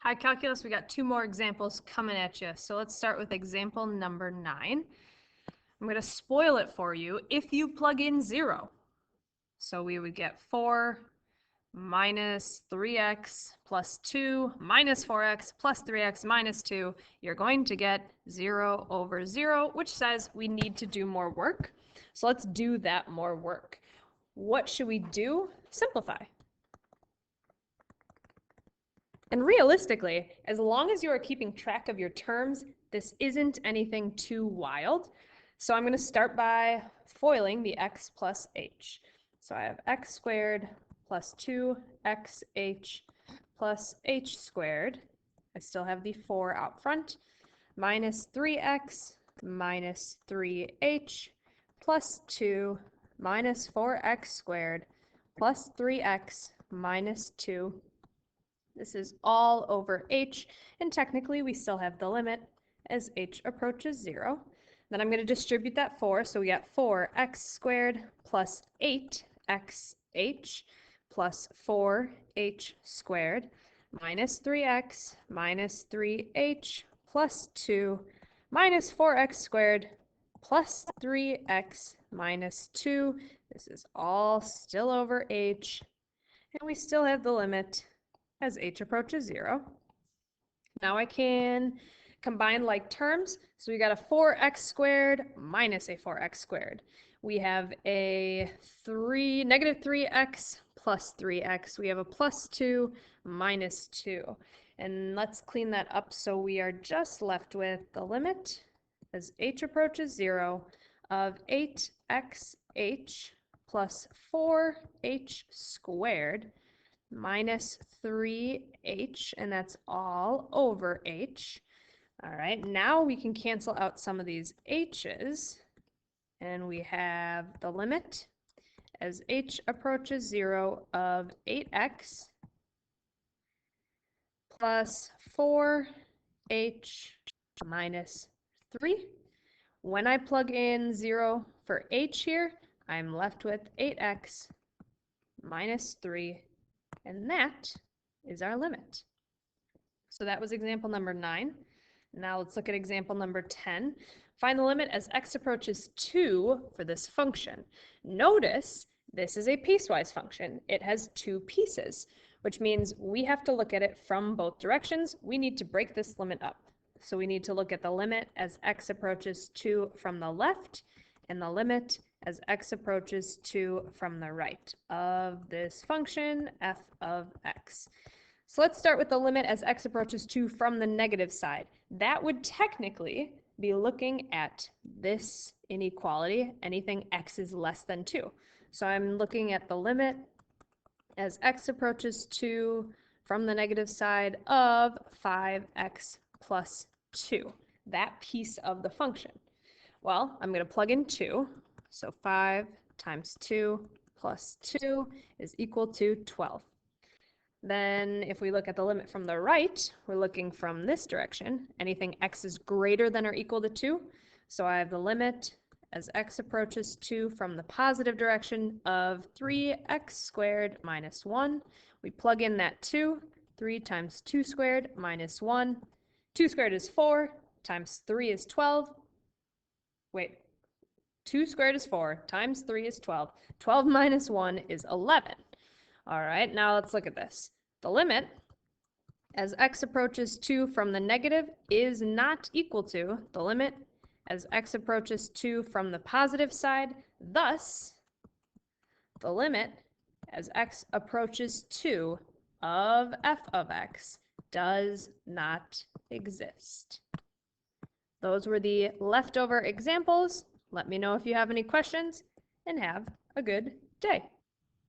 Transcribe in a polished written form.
Hi, Calculus. We got two more examples coming at you. So let's start with example number 9. I'm going to spoil it for you if you plug in 0. So we would get 4 minus 3x plus 2 minus 4x plus 3x minus 2. You're going to get 0 over 0, which says we need to do more work. So let's do that more work. What should we do? Simplify. And realistically, as long as you are keeping track of your terms, this isn't anything too wild. So I'm going to start by foiling the x plus h. So I have x squared plus 2xh plus h squared. I still have the 4 out front, minus 3x minus 3h plus 2 minus 4x squared plus 3x minus 2. This is all over h, and technically we still have the limit as h approaches 0. Then I'm going to distribute that 4, so we got 4x squared plus 8xh plus 4h squared minus 3x minus 3h plus 2 minus 4x squared plus 3x minus 2. This is all still over h, and we still have the limit as h approaches 0. Now I can combine like terms. So we got a 4x squared minus a 4x squared. We have a negative 3x plus 3x. We have a plus 2 minus 2. And let's clean that up so we are just left with the limit as h approaches 0 of 8xh plus 4h squared minus 3h, and that's all over h. All right, now we can cancel out some of these h's, and we have the limit as h approaches 0 of 8x plus 4h minus 3. When I plug in 0 for h here, I'm left with 8x minus 3, and that is our limit. So that was example number 9. Now let's look at example number 10. Find the limit as x approaches 2 for this function. Notice this is a piecewise function. It has 2 pieces, which means we have to look at it from both directions. We need to break this limit up. So we need to look at the limit as x approaches 2 from the left and the limit as x approaches 2 from the right of this function f of x. So let's start with the limit as x approaches 2 from the negative side. That would technically be looking at this inequality, anything x is less than 2. So I'm looking at the limit as x approaches 2 from the negative side of 5x plus 2, that piece of the function. Well, I'm going to plug in 2. So 5 times 2 plus 2 is equal to 12. Then if we look at the limit from the right, we're looking from this direction. Anything x is greater than or equal to 2. So I have the limit as x approaches 2 from the positive direction of 3x squared minus 1. We plug in that 2. 3 times 2 squared minus 1. 2 squared is 4 times 3 is 12. Wait, 2 squared is 4 times 3 is 12. 12 minus 1 is 11. All right, now let's look at this. The limit as x approaches 2 from the negative is not equal to the limit as x approaches 2 from the positive side. Thus, the limit as x approaches 2 of f of x does not exist. Those were the leftover examples. Let me know if you have any questions, and have a good day.